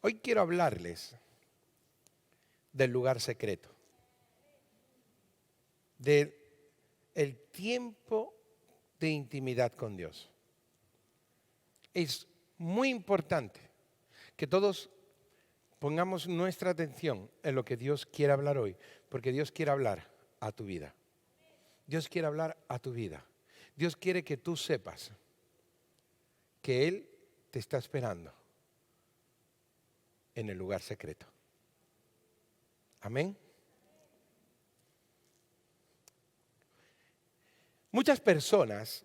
Hoy quiero hablarles del lugar secreto, del tiempo de intimidad con Dios. Es muy importante que todos pongamos nuestra atención en lo que Dios quiere hablar hoy, porque Dios quiere hablar a tu vida. Dios quiere hablar a tu vida. Dios quiere que tú sepas que Él te está esperando en el lugar secreto. Amén. Muchas personas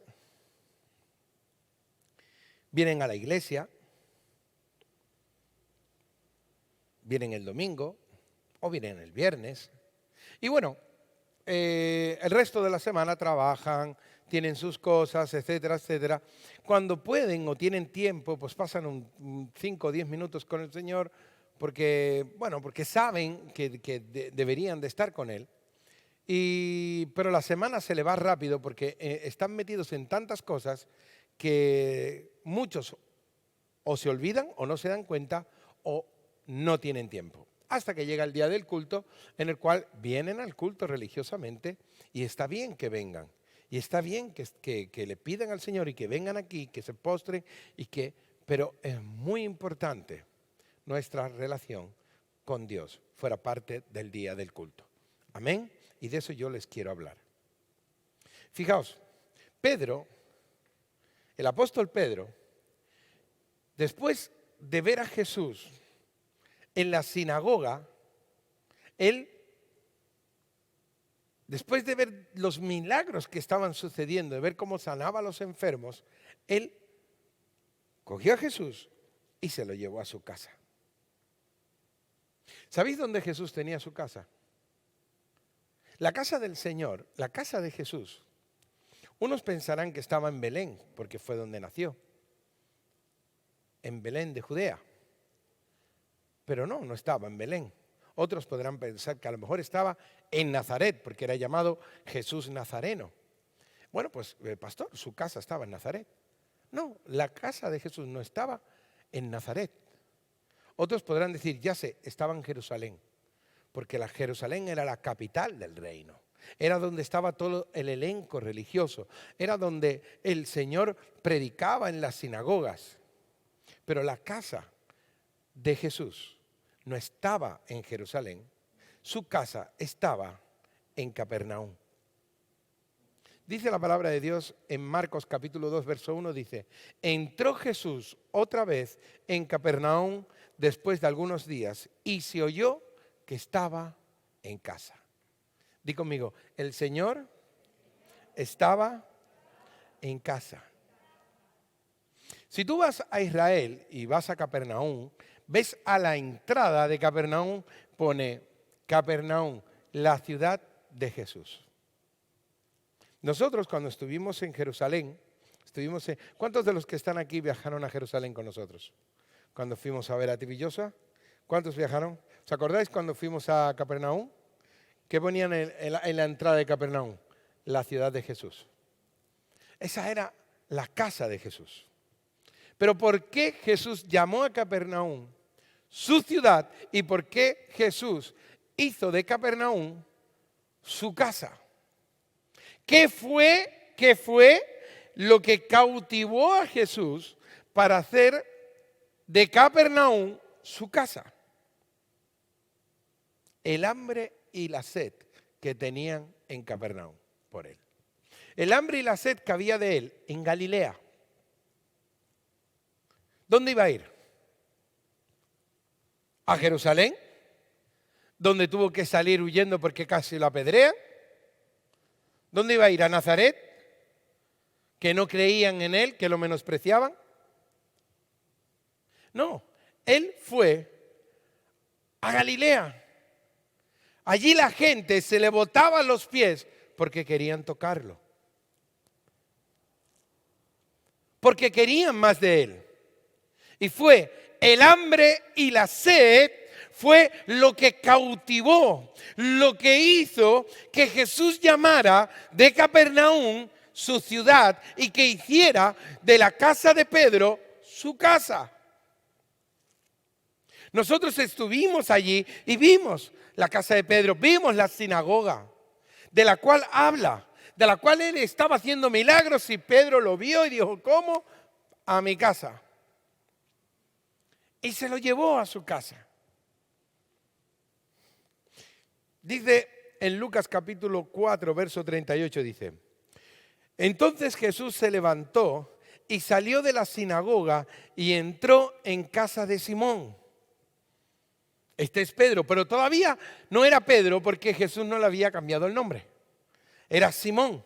vienen a la iglesia, vienen el domingo o vienen el viernes y bueno, el resto de la semana trabajan, tienen sus cosas, etcétera, etcétera. Cuando pueden o tienen tiempo, pues pasan 5 o 10 minutos con el Señor porque saben que deberían de estar con Él. Pero la semana se le va rápido porque están metidos en tantas cosas que muchos o se olvidan o no se dan cuenta o no tienen tiempo. Hasta que llega el día del culto en el cual vienen al culto religiosamente y está bien que vengan. Y está bien que le pidan al Señor y que vengan aquí, que se postren, pero es muy importante nuestra relación con Dios fuera parte del día del culto. Amén. Y de eso yo les quiero hablar. Fijaos, Pedro, el apóstol Pedro, después de ver a Jesús en la sinagoga, él, después de ver los milagros que estaban sucediendo, de ver cómo sanaba a los enfermos, él cogió a Jesús y se lo llevó a su casa. ¿Sabéis dónde Jesús tenía su casa? La casa del Señor, la casa de Jesús. Unos pensarán que estaba en Belén, porque fue donde nació, en Belén de Judea. Pero no estaba en Belén. Otros podrán pensar que a lo mejor estaba en Nazaret, porque era llamado Jesús Nazareno. Bueno, pues pastor, su casa estaba en Nazaret. No, la casa de Jesús no estaba en Nazaret. Otros podrán decir, ya sé, estaba en Jerusalén, porque la Jerusalén era la capital del reino. Era donde estaba todo el elenco religioso. Era donde el Señor predicaba en las sinagogas. Pero la casa de Jesús no estaba en Jerusalén, su casa estaba en Capernaum. Dice la palabra de Dios en Marcos capítulo 2, verso 1, dice, entró Jesús otra vez en Capernaum después de algunos días y se oyó que estaba en casa. Di conmigo, el Señor estaba en casa. Si tú vas a Israel y vas a Capernaum, ves a la entrada de Capernaum, pone Capernaum, la ciudad de Jesús. Nosotros cuando estuvimos en Jerusalén, ¿cuántos de los que están aquí viajaron a Jerusalén con nosotros? Cuando fuimos a ver a Tibillosa, ¿cuántos viajaron? ¿Os acordáis cuando fuimos a Capernaum? ¿Qué ponían en la entrada de Capernaum? La ciudad de Jesús. Esa era la casa de Jesús. Pero ¿por qué Jesús llamó a Capernaum su ciudad y por qué Jesús hizo de Capernaum su casa? ¿Qué fue lo que cautivó a Jesús para hacer de Capernaum su casa? El hambre y la sed que tenían en Capernaum por él. El hambre y la sed que había de él en Galilea. ¿Dónde iba a ir? ¿A Jerusalén? ¿Donde tuvo que salir huyendo porque casi lo apedrean? ¿Dónde iba a ir? ¿A Nazaret? ¿Que no creían en él, que lo menospreciaban? No, él fue a Galilea. Allí la gente se le botaba a los pies porque querían tocarlo. Porque querían más de él. Y fue el hambre y la sed, fue lo que cautivó, lo que hizo que Jesús llamara de Capernaum su ciudad y que hiciera de la casa de Pedro su casa. Nosotros estuvimos allí y vimos la casa de Pedro, vimos la sinagoga, de la cual habla, de la cual él estaba haciendo milagros y Pedro lo vio y dijo, ¿cómo? A mi casa. Y se lo llevó a su casa. Dice en Lucas capítulo 4, verso 38, dice, entonces Jesús se levantó y salió de la sinagoga y entró en casa de Simón. Este es Pedro, pero todavía no era Pedro porque Jesús no le había cambiado el nombre. Era Simón.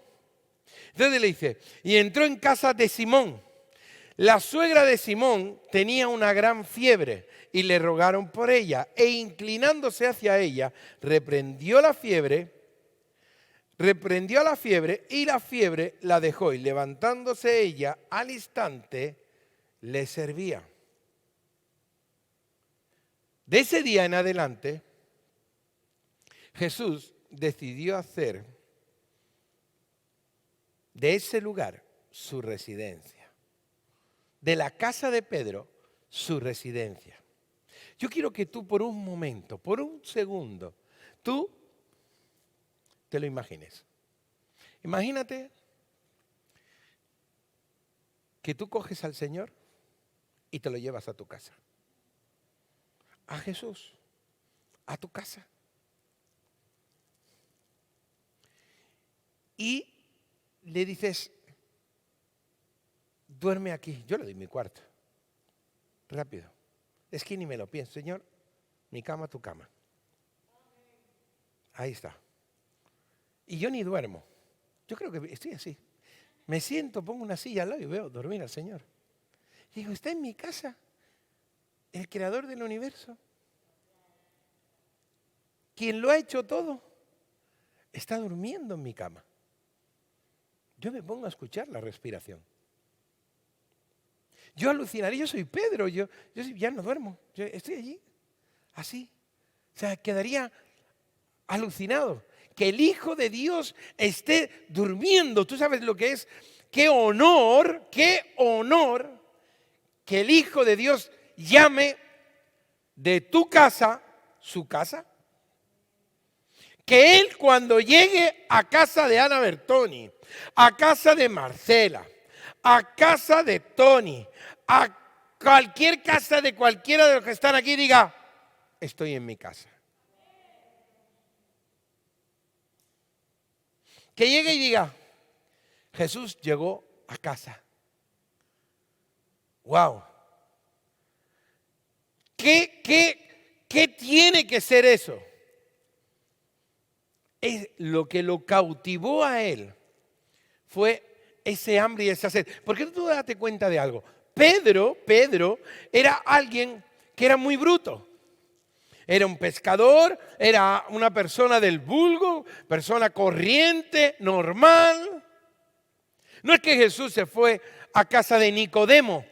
Entonces le dice, y entró en casa de Simón. La suegra de Simón tenía una gran fiebre y le rogaron por ella. E inclinándose hacia ella, reprendió a la fiebre y la fiebre la dejó. Y levantándose ella al instante, le servía. De ese día en adelante, Jesús decidió hacer de ese lugar su residencia, de la casa de Pedro su residencia. Yo quiero que tú por un momento, por un segundo, tú te lo imagines. Imagínate que tú coges al Señor y te lo llevas a tu casa. A Jesús, a tu casa. Y le dices, duerme aquí. Yo le doy mi cuarto. Rápido. Es que ni me lo pienso. Señor, mi cama, tu cama. Ahí está. Y yo ni duermo. Yo creo que estoy así. Me siento, pongo una silla al lado y veo dormir al Señor. Y digo, está en mi casa el creador del universo. Quien lo ha hecho todo está durmiendo en mi cama. Yo me pongo a escuchar la respiración. Yo alucinaría, yo soy Pedro, yo ya no duermo, yo estoy allí, así. O sea, quedaría alucinado que el Hijo de Dios esté durmiendo. Tú sabes lo que es, qué honor que el Hijo de Dios llame de tu casa su casa. Que Él cuando llegue a casa de Ana Bertoni, a casa de Marcela, a casa de Tony, a cualquier casa de cualquiera de los que están aquí, diga, estoy en mi casa. Que llegue y diga, Jesús llegó a casa. ¡Wow! ¿Qué tiene que ser eso? Es lo que lo cautivó a él fue ese hambre y esa sed. Porque tú date cuenta de algo. Pedro era alguien que era muy bruto. Era un pescador, era una persona del vulgo, persona corriente, normal. No es que Jesús se fue a casa de Nicodemo,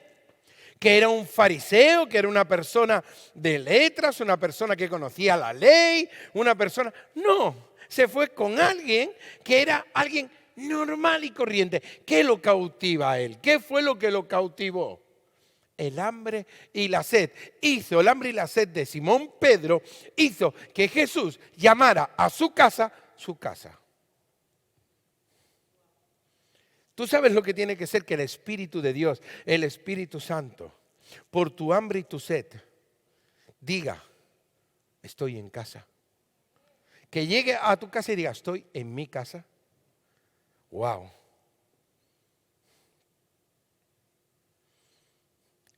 que era un fariseo, que era una persona de letras, una persona que conocía la ley, una persona... No, se fue con alguien que era alguien normal y corriente. ¿Qué lo cautiva a él? ¿Qué fue lo que lo cautivó? El hambre y la sed. El hambre y la sed de Simón Pedro hizo que Jesús llamara a su casa, su casa. Tú sabes lo que tiene que ser que el Espíritu de Dios, el Espíritu Santo, por tu hambre y tu sed, diga, estoy en casa. Que llegue a tu casa y diga, estoy en mi casa. Wow.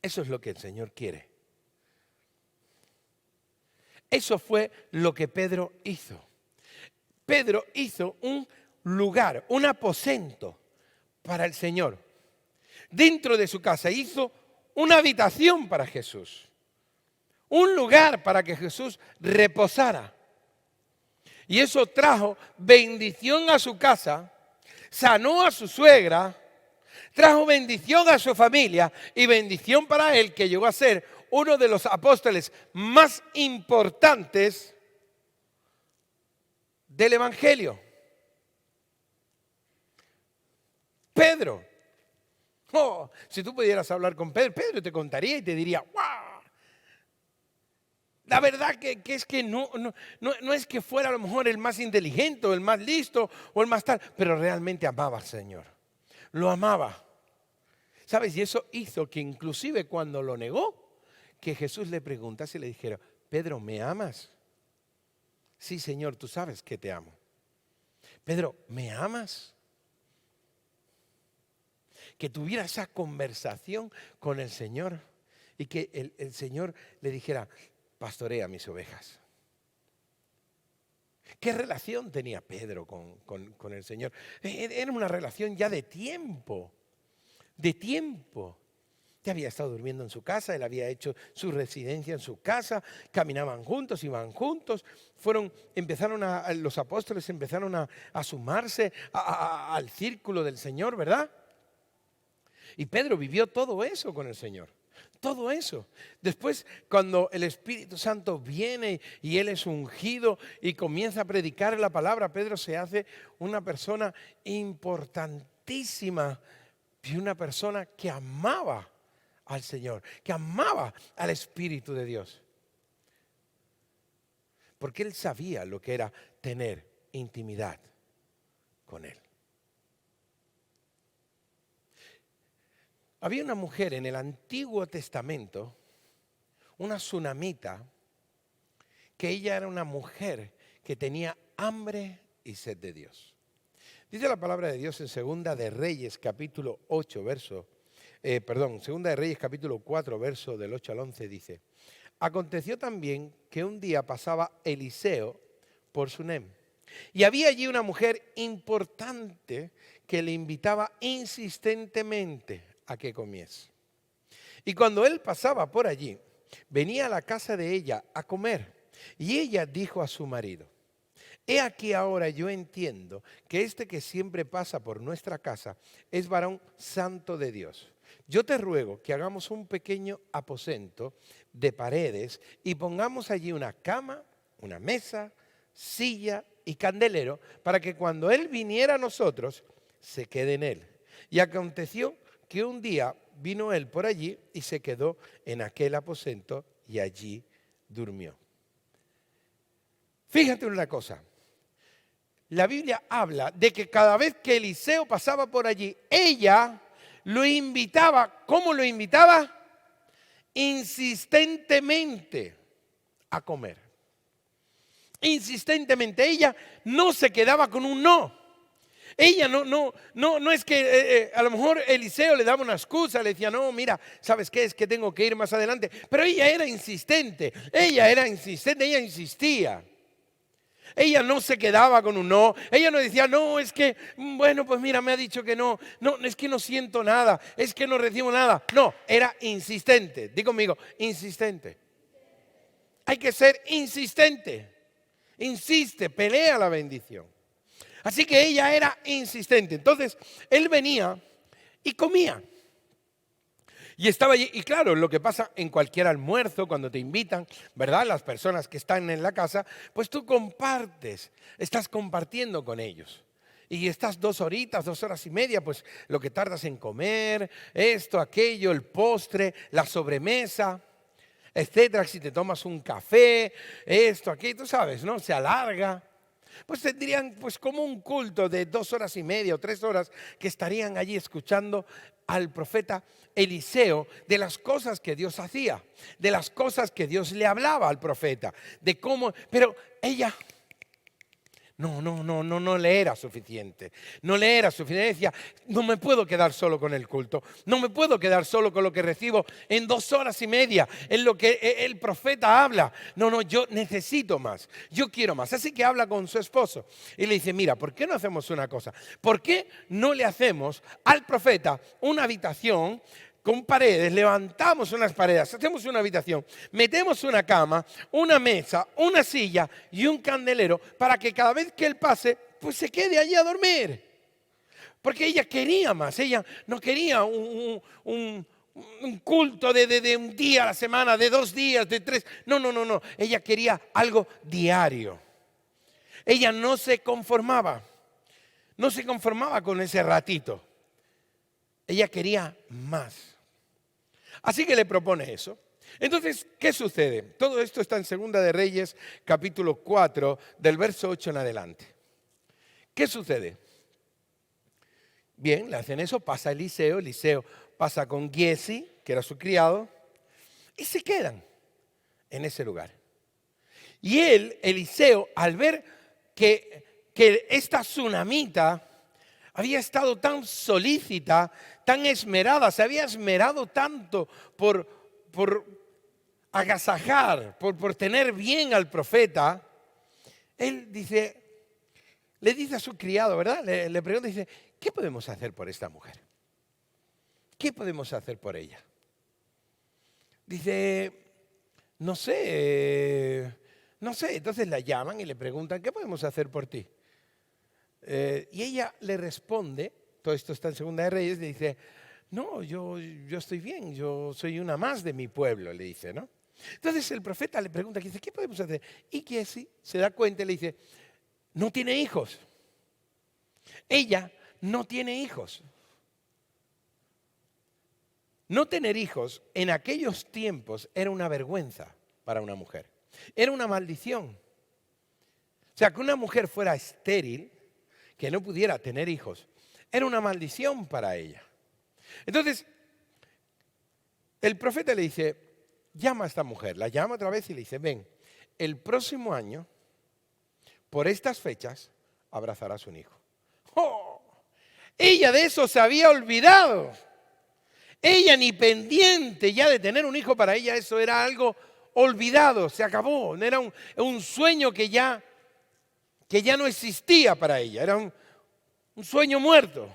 Eso es lo que el Señor quiere. Eso fue lo que Pedro hizo. Pedro hizo un lugar, un aposento para el Señor. Dentro de su casa hizo una habitación para Jesús. Un lugar para que Jesús reposara. Y eso trajo bendición a su casa, sanó a su suegra, trajo bendición a su familia y bendición para él, que llegó a ser uno de los apóstoles más importantes del Evangelio. Pedro. Oh, si tú pudieras hablar con Pedro, Pedro te contaría y te diría, ¡wow! La verdad que es que no es que fuera a lo mejor el más inteligente o el más listo o el más tal, pero realmente amaba al Señor. Lo amaba. ¿Sabes? Y eso hizo que inclusive cuando lo negó, que Jesús le preguntase y le dijera, Pedro, ¿me amas? Sí, Señor, tú sabes que te amo. Pedro, ¿me amas? Que tuviera esa conversación con el Señor y que el Señor le dijera, pastorea mis ovejas. ¿Qué relación tenía Pedro con el Señor? Era una relación ya de tiempo, de tiempo. Ya había estado durmiendo en su casa, él había hecho su residencia en su casa, caminaban juntos, iban juntos, los apóstoles empezaron a sumarse al círculo del Señor, ¿verdad? Y Pedro vivió todo eso con el Señor, todo eso. Después, cuando el Espíritu Santo viene y él es ungido y comienza a predicar la palabra, Pedro se hace una persona importantísima y una persona que amaba al Señor, que amaba al Espíritu de Dios. Porque él sabía lo que era tener intimidad con él. Había una mujer en el Antiguo Testamento, una sunamita, que ella era una mujer que tenía hambre y sed de Dios. Dice la palabra de Dios en Segunda de Reyes, capítulo 8, Segunda de Reyes, capítulo 4, verso del 8 al 11, dice, aconteció también que un día pasaba Eliseo por Sunem, y había allí una mujer importante que le invitaba insistentemente a que comiese. Y cuando él pasaba por allí, venía a la casa de ella a comer, y ella dijo a su marido, he aquí ahora yo entiendo que este que siempre pasa por nuestra casa es varón santo de Dios. Yo te ruego que hagamos un pequeño aposento de paredes y pongamos allí una cama, una mesa, silla y candelero para que cuando él viniera a nosotros se quede en él. Y aconteció que un día vino él por allí y se quedó en aquel aposento y allí durmió. Fíjate una cosa. La Biblia habla de que cada vez que Eliseo pasaba por allí, ella lo invitaba. ¿Cómo lo invitaba? Insistentemente a comer. Insistentemente. Ella no se quedaba con un no. Ella no es que a lo mejor Eliseo le daba una excusa, le decía, no, mira, ¿sabes qué? Es que tengo que ir más adelante. Pero ella era insistente, ella insistía. Ella no se quedaba con un no. Ella no decía, no, es que, bueno, pues mira, me ha dicho que no. No, es que no siento nada. Es que no recibo nada. No, era insistente. Di conmigo, insistente. Hay que ser insistente. Insiste, pelea la bendición. Así que ella era insistente. Entonces, él venía y comía. Y estaba allí, y claro, lo que pasa en cualquier almuerzo, cuando te invitan, ¿verdad? Las personas que están en la casa, pues tú compartes, estás compartiendo con ellos. Y estás 2 horitas, 2 horas y media, pues lo que tardas en comer, esto, aquello, el postre, la sobremesa, etcétera. Si te tomas un café, esto, aquello, tú sabes, ¿no? Se alarga. Pues tendrían pues como un culto de 2 horas y media o 3 horas que estarían allí escuchando al profeta Eliseo de las cosas que Dios hacía, de las cosas que Dios le hablaba al profeta, de cómo, pero ella no le era suficiente. No le era suficiente. Decía, no me puedo quedar solo con el culto. No me puedo quedar solo con lo que recibo en 2 horas y media, en lo que el profeta habla. No, yo necesito más. Yo quiero más. Así que habla con su esposo y le dice, mira, ¿por qué no hacemos una cosa? ¿Por qué no le hacemos al profeta una habitación con paredes, levantamos unas paredes, hacemos una habitación, metemos una cama, una mesa, una silla y un candelero para que cada vez que él pase, pues se quede allí a dormir? Porque ella quería más, ella no quería un culto de un día a la semana, de 2 días, de 3. No. Ella quería algo diario. Ella no se conformaba con ese ratito. Ella quería más. Así que le propone eso. Entonces, ¿qué sucede? Todo esto está en Segunda de Reyes, capítulo 4, del verso 8 en adelante. ¿Qué sucede? Bien, le hacen eso, pasa Eliseo pasa con Giesi, que era su criado, y se quedan en ese lugar. Y Eliseo, al ver que esta tsunamita había estado tan solícita, tan esmerada, se había esmerado tanto por agasajar, por tener bien al profeta, él le dice a su criado, ¿verdad? Le pregunta, dice, ¿qué podemos hacer por esta mujer? ¿Qué podemos hacer por ella? Dice, no sé. Entonces la llaman y le preguntan, ¿qué podemos hacer por ti? Y ella le responde, todo esto está en Segunda de Reyes, le dice, no, yo estoy bien, yo soy una más de mi pueblo, le dice, ¿no? Entonces el profeta le pregunta, dice, ¿qué podemos hacer? Y Giesi se da cuenta y le dice, no tiene hijos. Ella no tiene hijos. No tener hijos en aquellos tiempos era una vergüenza para una mujer. Era una maldición. O sea, que una mujer fuera estéril, que no pudiera tener hijos, era una maldición para ella. Entonces, el profeta le dice, llama a esta mujer, la llama otra vez y le dice, ven, el próximo año, por estas fechas, abrazarás un hijo. ¡Oh! Ella de eso se había olvidado. Ella ni pendiente ya de tener un hijo, para ella eso era algo olvidado, se acabó. Era un sueño que ya no existía para ella, era un sueño muerto.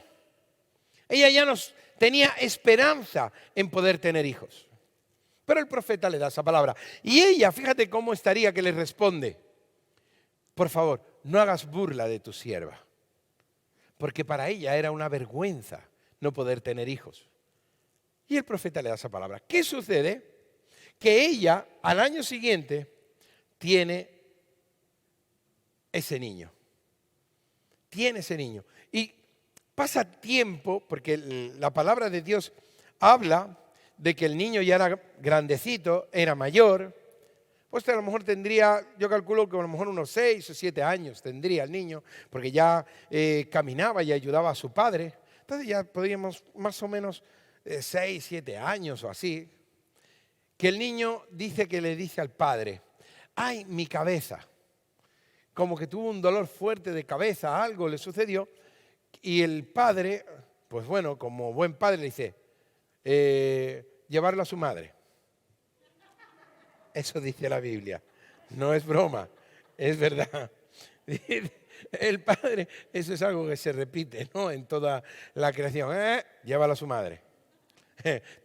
Ella ya no tenía esperanza en poder tener hijos. Pero el profeta le da esa palabra. Y ella, fíjate cómo estaría, que le responde, por favor, no hagas burla de tu sierva. Porque para ella era una vergüenza no poder tener hijos. Y el profeta le da esa palabra. ¿Qué sucede? Que ella al año siguiente tiene ese niño. Tiene ese niño. Y pasa tiempo, porque la palabra de Dios habla de que el niño ya era grandecito, era mayor. Pues a lo mejor tendría, yo calculo que a lo mejor unos 6 o 7 años tendría el niño, porque ya caminaba y ayudaba a su padre. Entonces ya podríamos más o menos 6, 7 años o así, que el niño dice que le dice al padre, ¡ay, mi cabeza! Como que tuvo un dolor fuerte de cabeza, algo le sucedió, y el padre, pues bueno, como buen padre le dice, llevarlo a su madre. Eso dice la Biblia, no es broma, es verdad. El padre, eso es algo que se repite, ¿no? En toda la creación, llévalo a su madre.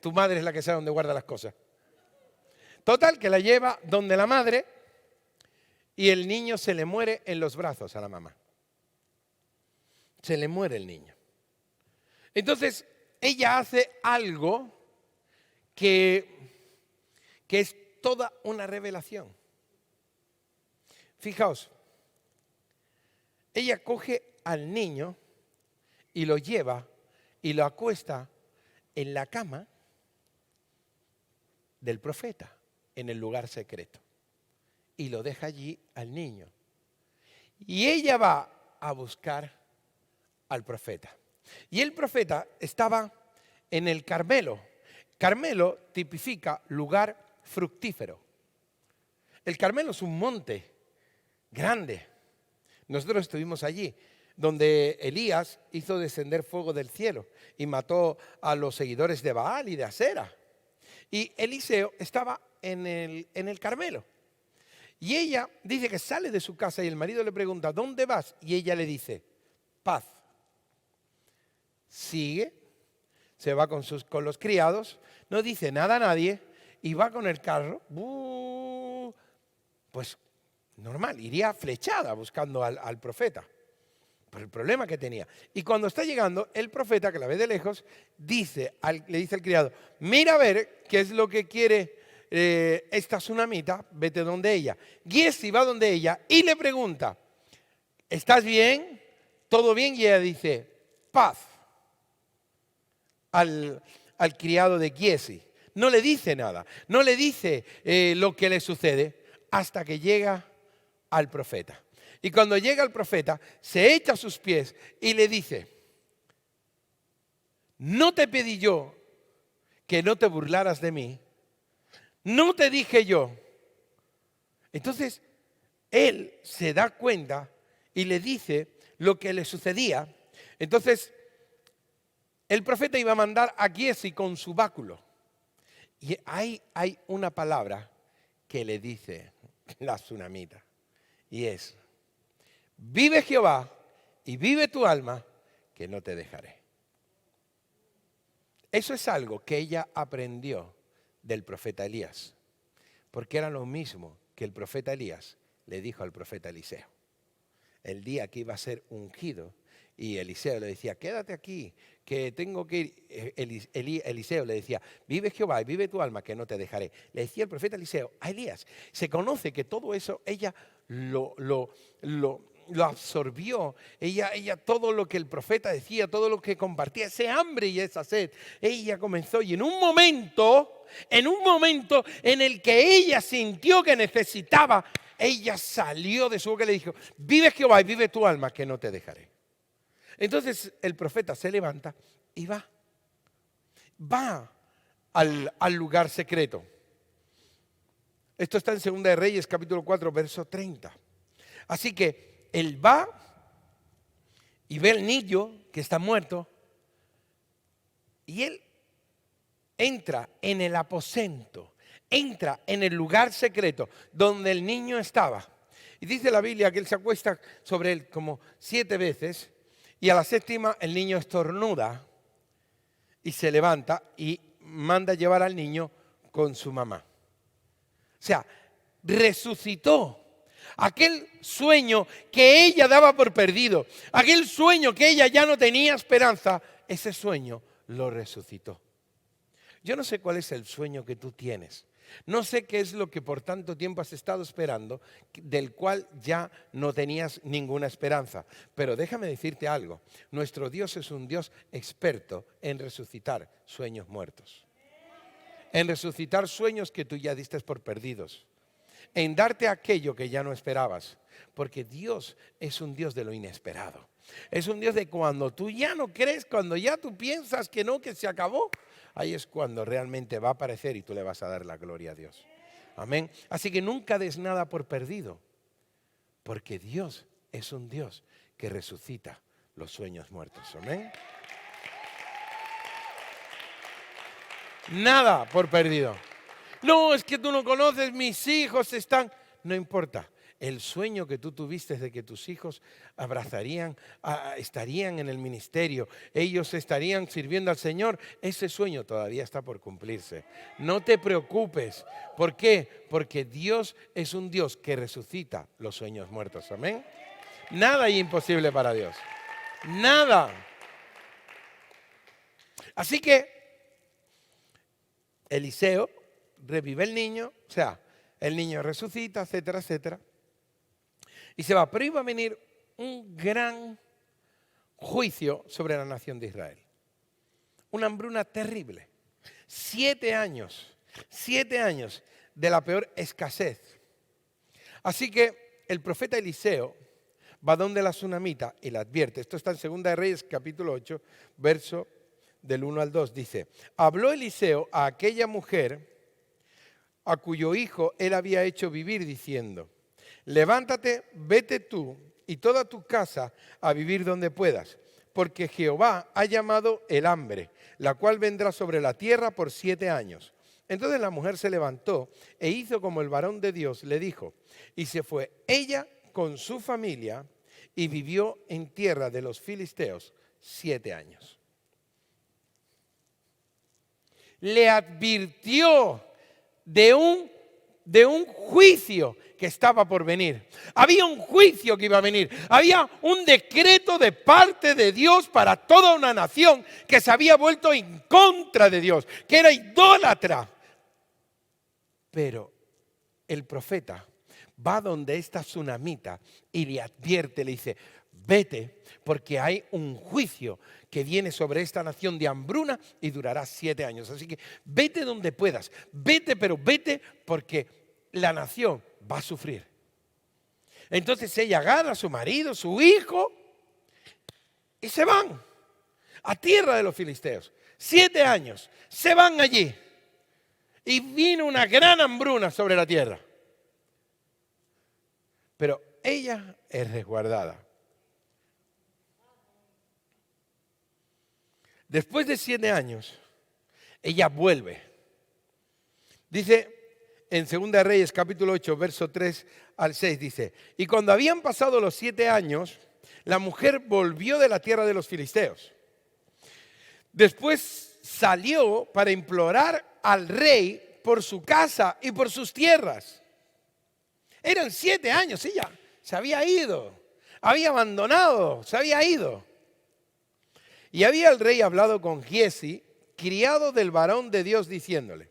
Tu madre es la que sabe dónde guarda las cosas. Total, que la lleva donde la madre y el niño se le muere en los brazos a la mamá. Se le muere el niño. Entonces, ella hace algo que es toda una revelación. Fijaos, ella coge al niño y lo lleva y lo acuesta en la cama del profeta, en el lugar secreto. Y lo deja allí al niño. Y ella va a buscar al profeta. Y el profeta estaba en el Carmelo. Carmelo tipifica lugar fructífero. El Carmelo es un monte grande. Nosotros estuvimos allí, donde Elías hizo descender fuego del cielo y mató a los seguidores de Baal y de Asera. Y Eliseo estaba en el Carmelo. Y ella dice que sale de su casa y el marido le pregunta, ¿dónde vas? Y ella le dice, paz. Sigue, se va con los criados, no dice nada a nadie y va con el carro, pues normal, iría flechada buscando al profeta, por el problema que tenía. Y cuando está llegando, el profeta, que la ve de lejos, le dice al criado, mira a ver qué es lo que quiere esta tsunamita, vete donde ella. Giesi va donde ella y le pregunta, ¿estás bien? ¿Todo bien? Y ella dice, paz. Al criado de Giesi. no le dice nada, no le dice lo que le sucede hasta que llega al profeta. Y cuando llega el profeta, se echa a sus pies y le dice: ¿no te pedí yo que no te burlaras de mí? ¿No te dije yo? Entonces, él se da cuenta y le dice lo que le sucedía. Entonces, el profeta iba a mandar a Giezi con su báculo. Y hay una palabra que le dice la tsunamita. Y es: vive Jehová y vive tu alma, que no te dejaré. Eso es algo que ella aprendió del profeta Elías. Porque era lo mismo que el profeta Elías le dijo al profeta Eliseo. El día que iba a ser ungido, y Eliseo le decía: quédate aquí, que tengo que ir. Eliseo le decía: vive Jehová y vive tu alma, que no te dejaré. Le decía el profeta Eliseo a Elías. Se conoce que todo eso ella lo absorbió. Ella todo lo que el profeta decía, todo lo que compartía, ese hambre y esa sed, ella comenzó. Y en un momento en el que ella sintió que necesitaba, ella salió de su boca y le dijo: vive Jehová y vive tu alma, que no te dejaré. Entonces el profeta se levanta y va al lugar secreto. Esto está en 2 de Reyes, capítulo 4, verso 30. Así que él va y ve al niño que está muerto, y él entra en el aposento, entra en el lugar secreto donde el niño estaba. Y dice la Biblia que él se acuesta sobre él como 7 veces, y a la 7ª el niño estornuda y se levanta y manda llevar al niño con su mamá. O sea, resucitó. Aquel sueño que ella daba por perdido, aquel sueño que ella ya no tenía esperanza, ese sueño lo resucitó. Yo no sé cuál es el sueño que tú tienes. No sé qué es lo que por tanto tiempo has estado esperando, del cual ya no tenías ninguna esperanza. Pero déjame decirte algo. Nuestro Dios es un Dios experto en resucitar sueños muertos. En resucitar sueños que tú ya diste por perdidos. En darte aquello que ya no esperabas. Porque Dios es un Dios de lo inesperado. Es un Dios de cuando tú ya no crees, cuando ya tú piensas que no, que se acabó. Ahí es cuando realmente va a aparecer y tú le vas a dar la gloria a Dios. Amén. Así que nunca des nada por perdido. Porque Dios es un Dios que resucita los sueños muertos. Amén. Nada por perdido. No, es que tú no conoces, mis hijos están... No importa. El sueño que tú tuviste de que tus hijos estarían en el ministerio, ellos estarían sirviendo al Señor, ese sueño todavía está por cumplirse. No te preocupes. ¿Por qué? Porque Dios es un Dios que resucita los sueños muertos. Amén. Nada es imposible para Dios. Nada. Así que Eliseo revive el niño, o sea, el niño resucita, etcétera, etcétera. Y se va, pero iba a venir un gran juicio sobre la nación de Israel. Una hambruna terrible. 7 años de la peor escasez. Así que el profeta Eliseo va donde la tsunamita y la advierte. Esto está en 2 de Reyes, capítulo 8, verso del 1 al 2. Dice: habló Eliseo a aquella mujer a cuyo hijo él había hecho vivir, diciendo: levántate, vete tú y toda tu casa a vivir donde puedas, porque Jehová ha llamado el hambre, la cual vendrá sobre la tierra por 7 años. Entonces la mujer se levantó e hizo como el varón de Dios le dijo, y se fue ella con su familia y vivió en tierra de los filisteos 7 años. Le advirtió de un juicio que estaba por venir. Había un juicio que iba a venir. Había un decreto de parte de Dios para toda una nación que se había vuelto en contra de Dios, que era idólatra. Pero el profeta va donde esta tsunamita y le advierte, le dice: vete, porque hay un juicio que viene sobre esta nación de hambruna y durará 7 años. Así que vete donde puedas, vete, pero vete porque la nación va a sufrir. Entonces ella agarra a su marido, su hijo, y se van a tierra de los filisteos. 7 años, se van allí. Y vino una gran hambruna sobre la tierra. Pero ella es resguardada. Después de 7 años, ella vuelve. Dice en 2 Reyes capítulo 8, verso 3 al 6, dice: y cuando habían pasado los 7 años, la mujer volvió de la tierra de los filisteos. Después salió para implorar al rey por su casa y por sus tierras. Eran 7 años, ella se había ido, había abandonado, se había ido. Y había el rey hablado con Giezi, criado del varón de Dios, diciéndole: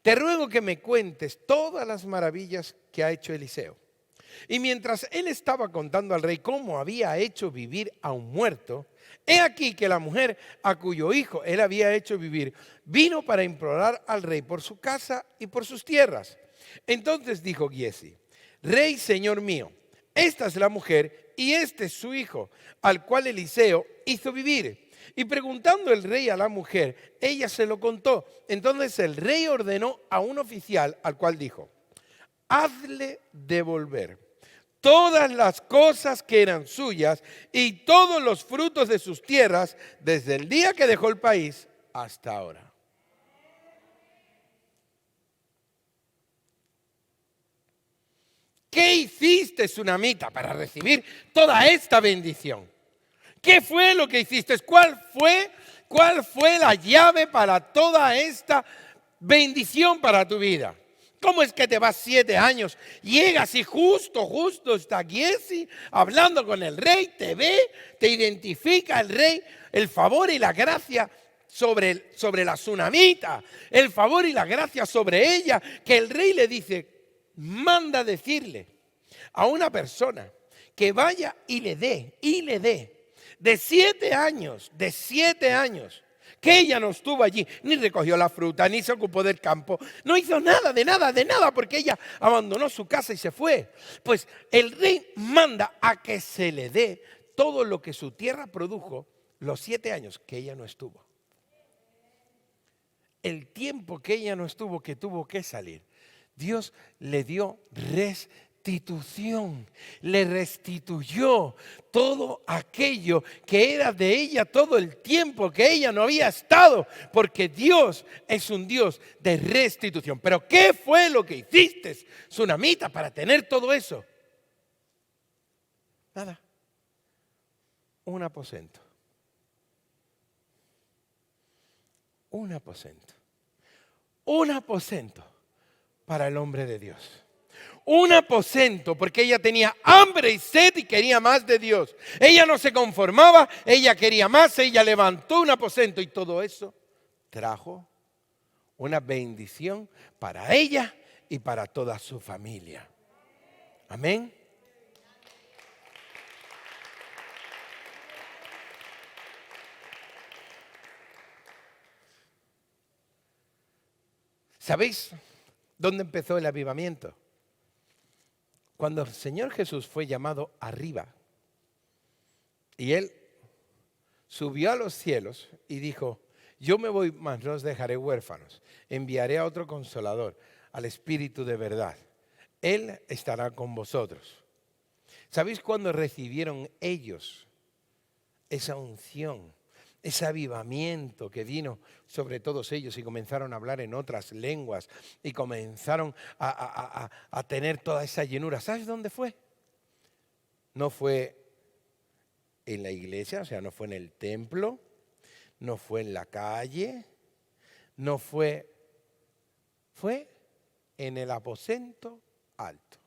te ruego que me cuentes todas las maravillas que ha hecho Eliseo. Y mientras él estaba contando al rey cómo había hecho vivir a un muerto, he aquí que la mujer a cuyo hijo él había hecho vivir vino para implorar al rey por su casa y por sus tierras. Entonces dijo Giezi: rey, señor mío, esta es la mujer y este es su hijo, al cual Eliseo hizo vivir. Y preguntando el rey a la mujer, ella se lo contó. Entonces el rey ordenó a un oficial, al cual dijo: hazle devolver todas las cosas que eran suyas y todos los frutos de sus tierras desde el día que dejó el país hasta ahora. ¿Qué hiciste, tsunamita, para recibir toda esta bendición? ¿Qué fue lo que hiciste? ¿Cuál fue la llave para toda esta bendición para tu vida? ¿Cómo es que te vas 7 años, llegas y justo está Giezi hablando con el rey, te ve, te identifica el rey, el favor y la gracia sobre la tsunamita, el favor y la gracia sobre ella, que el rey le dice: manda decirle a una persona que vaya y le dé de 7 años, que ella no estuvo allí, ni recogió la fruta, ni se ocupó del campo, no hizo nada, de nada, porque ella abandonó su casa y se fue. Pues el rey manda a que se le dé todo lo que su tierra produjo los 7 años que ella no estuvo. El tiempo que ella no estuvo, que tuvo que salir, Dios le dio restitución, le restituyó todo aquello que era de ella todo el tiempo que ella no había estado, porque Dios es un Dios de restitución. Pero ¿qué fue lo que hiciste, tsunamita, para tener todo eso? Nada. Un aposento. Un aposento. Un aposento para el hombre de Dios. Un aposento, porque ella tenía hambre y sed y quería más de Dios. Ella no se conformaba, ella quería más, ella levantó un aposento y todo eso trajo una bendición para ella y para toda su familia. Amén. ¿Sabéis dónde empezó el avivamiento? Cuando el Señor Jesús fue llamado arriba y Él subió a los cielos y dijo: yo me voy, mas no os dejaré huérfanos, enviaré a otro consolador, al Espíritu de verdad. Él estará con vosotros. ¿Sabéis cuándo recibieron ellos esa unción? Ese avivamiento que vino sobre todos ellos y comenzaron a hablar en otras lenguas y comenzaron a tener toda esa llenura. ¿Sabes dónde fue? No fue en la iglesia, o sea, no fue en el templo, no fue en la calle, no fue en el aposento alto.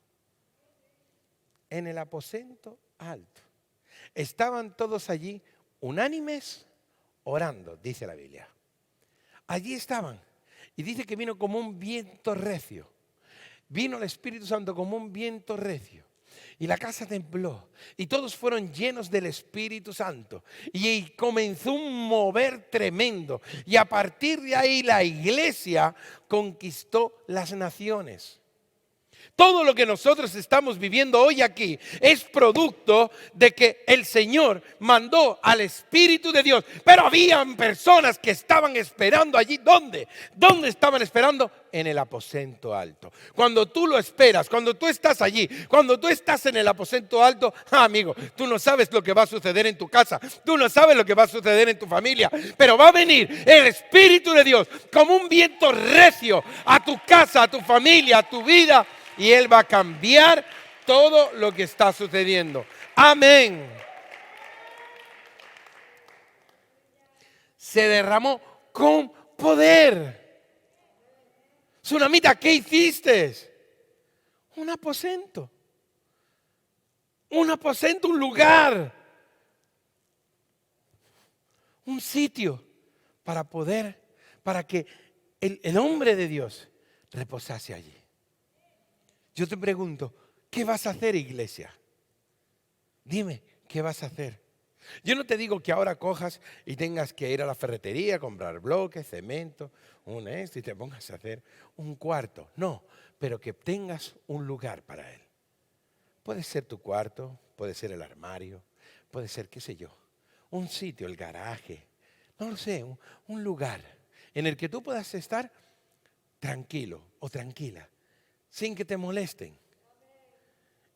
En el aposento alto. Estaban todos allí unánimes orando, dice la Biblia. Allí estaban. Y dice que vino como un viento recio. Vino el Espíritu Santo como un viento recio. Y la casa tembló y todos fueron llenos del Espíritu Santo. Y comenzó un mover tremendo. Y a partir de ahí la iglesia conquistó las naciones. Todo lo que nosotros estamos viviendo hoy aquí es producto de que el Señor mandó al Espíritu de Dios. Pero habían personas que estaban esperando allí. ¿Dónde? ¿Dónde estaban esperando? En el aposento alto. Cuando tú lo esperas, cuando tú estás allí, cuando tú estás en el aposento alto, amigo, tú no sabes lo que va a suceder en tu casa. Tú no sabes lo que va a suceder en tu familia. Pero va a venir el Espíritu de Dios como un viento recio a tu casa, a tu familia, a tu vida. Y Él va a cambiar todo lo que está sucediendo. Amén. Se derramó con poder. Tsunamita, ¿qué hiciste? Un aposento. Un aposento, un lugar. Un sitio para que el hombre de Dios reposase allí. Yo te pregunto, ¿qué vas a hacer, iglesia? Dime, ¿qué vas a hacer? Yo no te digo que ahora cojas y tengas que ir a la ferretería, comprar bloques, cemento, y te pongas a hacer un cuarto. No, pero que tengas un lugar para él. Puede ser tu cuarto, puede ser el armario, puede ser, qué sé yo, un sitio, el garaje, no lo sé, un lugar en el que tú puedas estar tranquilo o tranquila, sin que te molesten,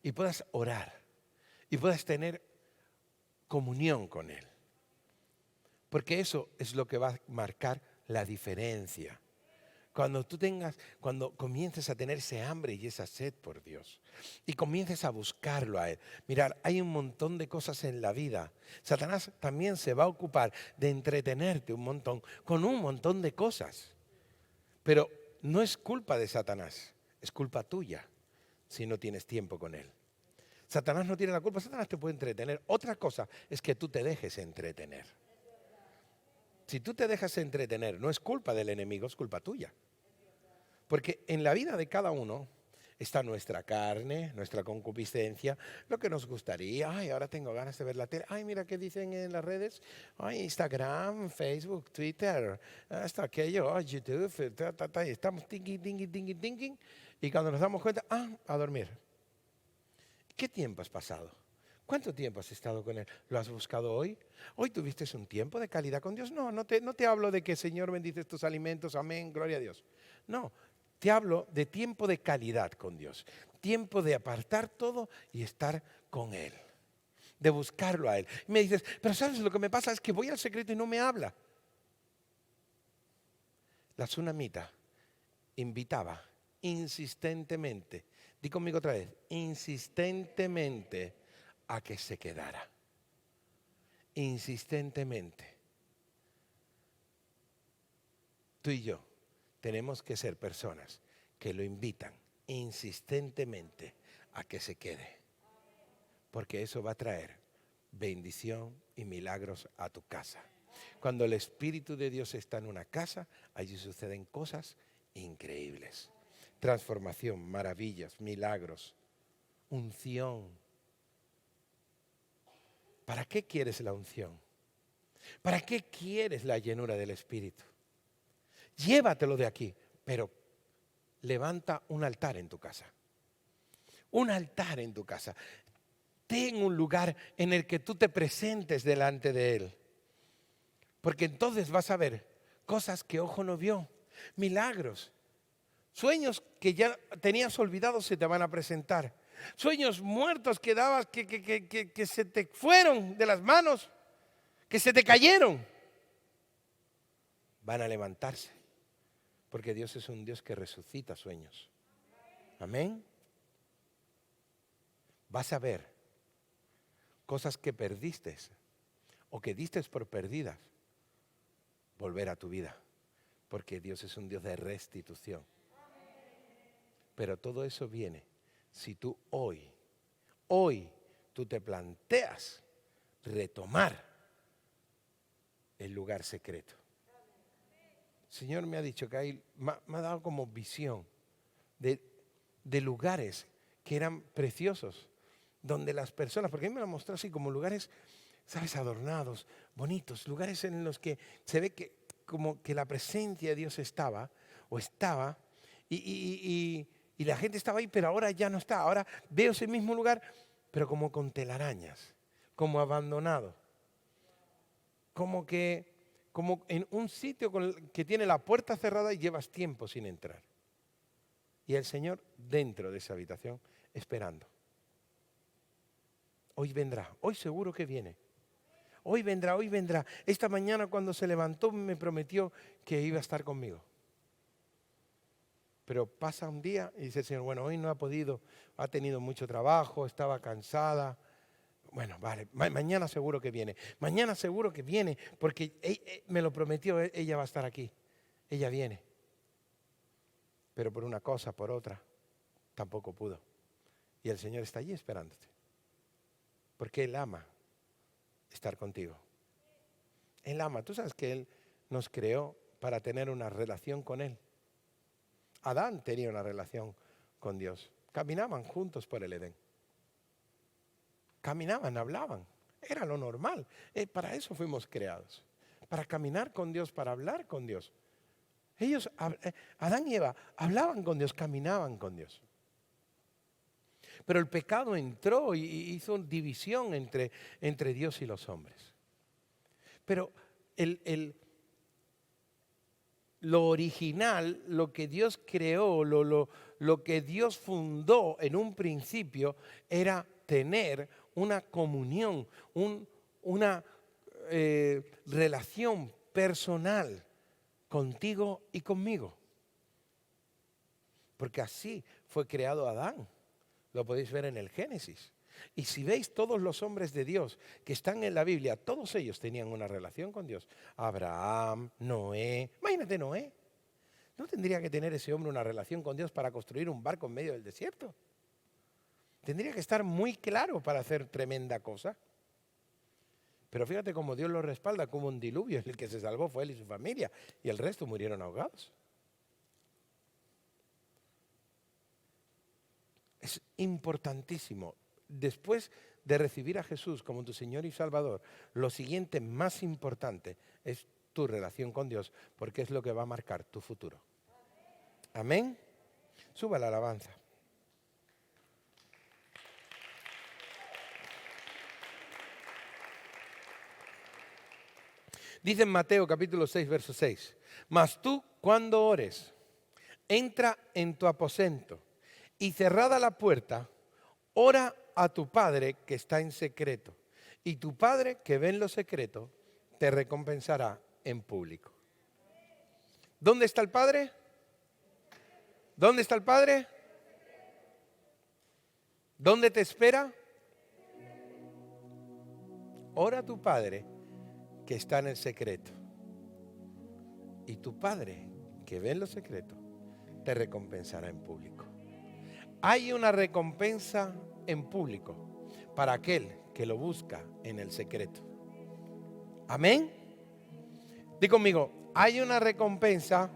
y puedas orar, y puedas tener comunión con Él. Porque eso es lo que va a marcar la diferencia. Cuando comiences a tener ese hambre y esa sed por Dios, y comiences a buscarlo a Él. Mirad, hay un montón de cosas en la vida. Satanás también se va a ocupar de entretenerte un montón, con un montón de cosas. Pero no es culpa de Satanás, es culpa tuya si no tienes tiempo con Él. Satanás no tiene la culpa, Satanás te puede entretener. Otra cosa es que tú te dejes entretener. Si tú te dejas entretener, no es culpa del enemigo, es culpa tuya. Porque en la vida de cada uno está nuestra carne, nuestra concupiscencia, lo que nos gustaría. Ay, ahora tengo ganas de ver la tele. Ay, mira qué dicen en las redes. Ay, Instagram, Facebook, Twitter, hasta aquello, ay, YouTube, y estamos thinking. Y cuando nos damos cuenta, a dormir. ¿Qué tiempo has pasado? ¿Cuánto tiempo has estado con Él? ¿Lo has buscado hoy? ¿Hoy tuviste un tiempo de calidad con Dios? No te hablo de que Señor bendices tus alimentos, amén, gloria a Dios. No, te hablo de tiempo de calidad con Dios. Tiempo de apartar todo y estar con Él. De buscarlo a Él. Y me dices, pero ¿sabes lo que me pasa? Es que voy al secreto y no me habla. La tsunamita invitaba insistentemente, di conmigo otra vez, insistentemente a que se quedara. Insistentemente. Tú y yo tenemos que ser personas que lo invitan insistentemente a que se quede. Porque eso va a traer bendición y milagros a tu casa. Cuando el Espíritu de Dios está en una casa, allí suceden cosas increíbles. Transformación, maravillas, milagros, unción. ¿Para qué quieres la unción? ¿Para qué quieres la llenura del Espíritu? Llévatelo de aquí, pero levanta un altar en tu casa. Un altar en tu casa. Ten un lugar en el que tú te presentes delante de Él. Porque entonces vas a ver cosas que ojo no vio, milagros, sueños que ya tenías olvidados se te van a presentar, sueños muertos que dabas que se te fueron de las manos, que se te cayeron, van a levantarse. Porque Dios es un Dios que resucita sueños. Amén. Vas a ver cosas que perdiste o que diste por perdidas, volver a tu vida. Porque Dios es un Dios de restitución. Pero todo eso viene si tú hoy tú te planteas retomar el lugar secreto. El Señor me ha dicho que me ha dado como visión de lugares que eran preciosos, donde las personas, porque a mí me lo mostró así como lugares, ¿sabes? Adornados, bonitos, lugares en los que se ve que como que la presencia de Dios estaba, y la gente estaba ahí, pero ahora ya no está. Ahora veo ese mismo lugar, pero como con telarañas, como abandonado, como en un sitio que tiene la puerta cerrada y llevas tiempo sin entrar. Y el Señor dentro de esa habitación esperando. Hoy vendrá, hoy seguro que viene. Hoy vendrá, hoy vendrá. Esta mañana cuando se levantó me prometió que iba a estar conmigo. Pero pasa un día y dice el Señor, bueno, hoy no ha podido, ha tenido mucho trabajo, estaba cansada. Bueno, vale, mañana seguro que viene. Mañana seguro que viene, porque me lo prometió, ella va a estar aquí. Ella viene. Pero por una cosa, por otra, tampoco pudo. Y el Señor está allí esperándote. Porque Él ama estar contigo. Él ama. Tú sabes que Él nos creó para tener una relación con Él. Adán tenía una relación con Dios. Caminaban juntos por el Edén. Caminaban, hablaban. Era lo normal. Para eso fuimos creados. Para caminar con Dios, para hablar con Dios. Ellos, Adán y Eva, hablaban con Dios, caminaban con Dios. Pero el pecado entró y hizo división entre Dios y los hombres. Pero lo original, lo que Dios creó, lo que Dios fundó en un principio era tener una comunión, una relación personal contigo y conmigo. Porque así fue creado Adán. Lo podéis ver en el Génesis. Y si veis todos los hombres de Dios que están en la Biblia, todos ellos tenían una relación con Dios. Abraham, Noé, imagínate Noé. ¿No tendría que tener ese hombre una relación con Dios para construir un barco en medio del desierto? Tendría que estar muy claro para hacer tremenda cosa. Pero fíjate cómo Dios lo respalda, como un diluvio. El que se salvó fue él y su familia, y el resto murieron ahogados. Es importantísimo. Después de recibir a Jesús como tu Señor y Salvador, lo siguiente más importante es tu relación con Dios, porque es lo que va a marcar tu futuro. Amén. Suba la alabanza. Dice en Mateo capítulo 6, verso 6, mas tú cuando ores, entra en tu aposento y cerrada la puerta, ora a tu Padre que está en secreto, y tu Padre que ve en lo secreto te recompensará en público. ¿Dónde está el Padre? ¿Dónde está el Padre? ¿Dónde te espera? Ora a tu Padre que está en el secreto, y tu Padre que ve en lo secreto te recompensará en público. Hay una recompensa en público para aquel que lo busca en el secreto. Amén. Di conmigo, hay una recompensa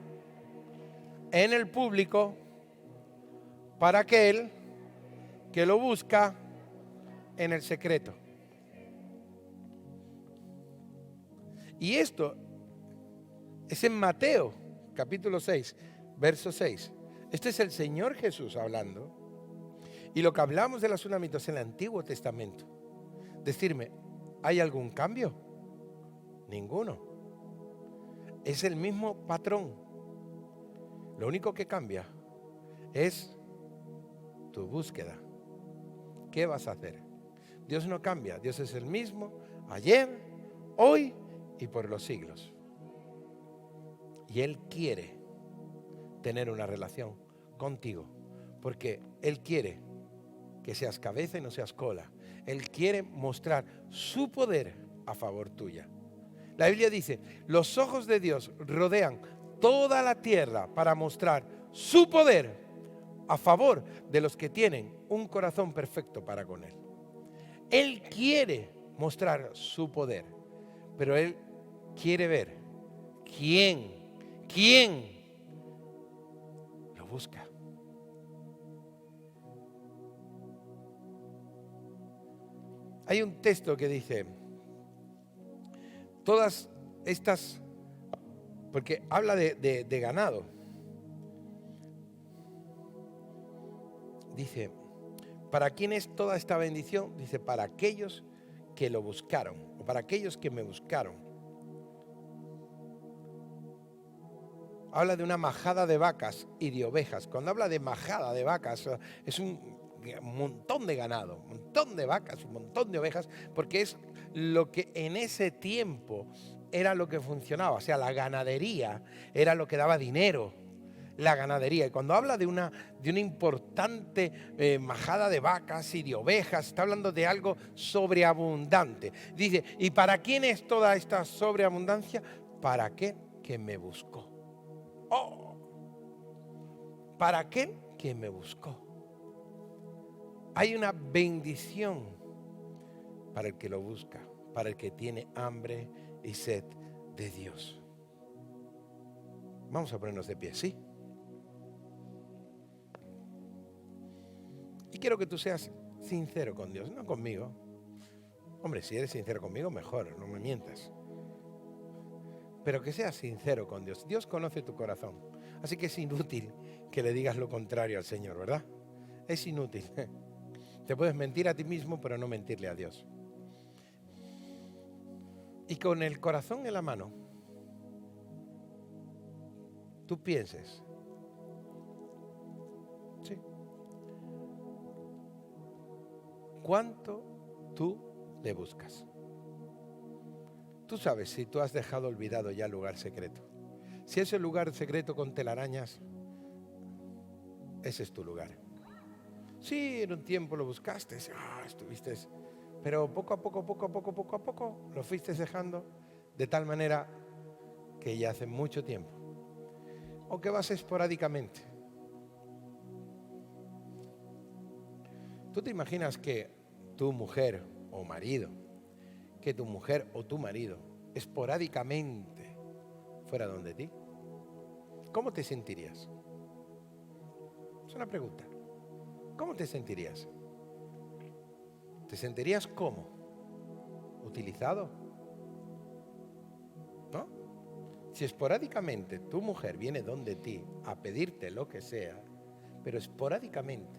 en el público para aquel que lo busca en el secreto. Y esto es en Mateo capítulo 6, verso 6. Este es el Señor Jesús hablando. Y lo que hablamos de las tsunamitas en el Antiguo Testamento. Decirme, ¿hay algún cambio? Ninguno. Es el mismo patrón. Lo único que cambia es tu búsqueda. ¿Qué vas a hacer? Dios no cambia. Dios es el mismo ayer, hoy y por los siglos. Y Él quiere tener una relación contigo. Porque Él quiere que seas cabeza y no seas cola. Él quiere mostrar su poder a favor tuya. La Biblia dice, los ojos de Dios rodean toda la tierra para mostrar su poder a favor de los que tienen un corazón perfecto para con Él. Él quiere mostrar su poder, pero Él quiere ver quién lo busca. Hay un texto que dice, todas estas, porque habla de ganado. Dice, ¿para quién es toda esta bendición? Dice, para aquellos que lo buscaron, o para aquellos que me buscaron. Habla de una majada de vacas y de ovejas. Cuando habla de majada de vacas, es un montón de ganado, un montón de vacas, un montón de ovejas, porque es lo que en ese tiempo era lo que funcionaba. O sea, la ganadería era lo que daba dinero. La ganadería. Y cuando habla de una importante majada de vacas y de ovejas, está hablando de algo sobreabundante. Dice, ¿y para quién es toda esta sobreabundancia? ¿Para aquel que me buscó? Oh, para aquel que me buscó. Hay una bendición para el que lo busca, para el que tiene hambre y sed de Dios. Vamos a ponernos de pie, ¿sí? Y quiero que tú seas sincero con Dios, no conmigo. Hombre, si eres sincero conmigo, mejor, no me mientas. Pero que seas sincero con Dios. Dios conoce tu corazón. Así que es inútil que le digas lo contrario al Señor, ¿verdad? Es inútil. Te puedes mentir a ti mismo, pero no mentirle a Dios. Y con el corazón en la mano, tú pienses. Sí. ¿Cuánto tú le buscas? Tú sabes si tú has dejado olvidado ya el lugar secreto. Si ese lugar secreto con telarañas, ese es tu lugar. Sí, en un tiempo lo buscaste, estuviste, pero poco a poco, lo fuiste dejando de tal manera que ya hace mucho tiempo. O que vas esporádicamente. ¿Tú te imaginas que tu mujer o marido, que tu mujer o tu marido esporádicamente fuera donde ti? ¿Cómo te sentirías? Es una pregunta. ¿Cómo te sentirías? ¿Te sentirías cómo? ¿Utilizado? ¿No? Si esporádicamente tu mujer viene donde ti a pedirte lo que sea, pero esporádicamente,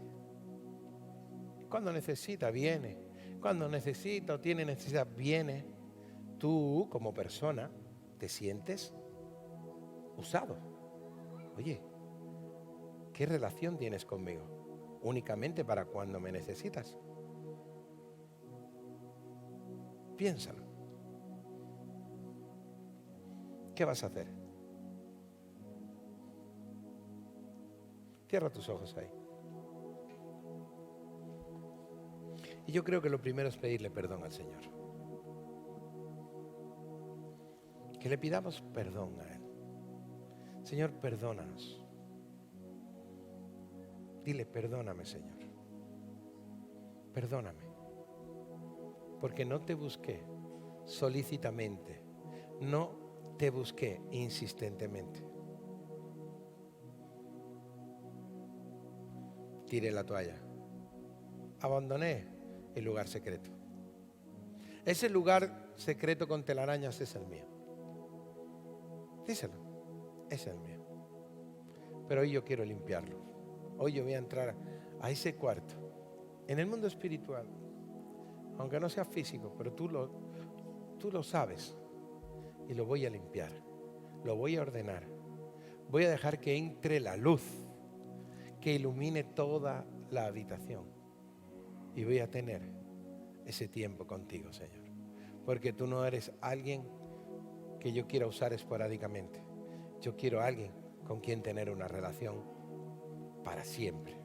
cuando necesita viene, cuando necesita o tiene necesidad viene, tú como persona te sientes usado. Oye, ¿qué relación tienes conmigo? Únicamente para cuando me necesitas. Piénsalo. ¿Qué vas a hacer? Cierra tus ojos ahí. Y yo creo que lo primero es pedirle perdón al Señor. Que le pidamos perdón a Él. Señor, perdónanos. Dile, perdóname, Señor. Perdóname. Porque no te busqué solícitamente. No te busqué insistentemente. Tiré la toalla. Abandoné el lugar secreto. Ese lugar secreto con telarañas es el mío. Díselo, es el mío. Pero hoy yo quiero limpiarlo. Hoy yo voy a entrar a ese cuarto, en el mundo espiritual, aunque no sea físico, pero tú lo sabes, y lo voy a limpiar, lo voy a ordenar. Voy a dejar que entre la luz, que ilumine toda la habitación, y voy a tener ese tiempo contigo, Señor, porque tú no eres alguien que yo quiera usar esporádicamente. Yo quiero a alguien con quien tener una relación para siempre.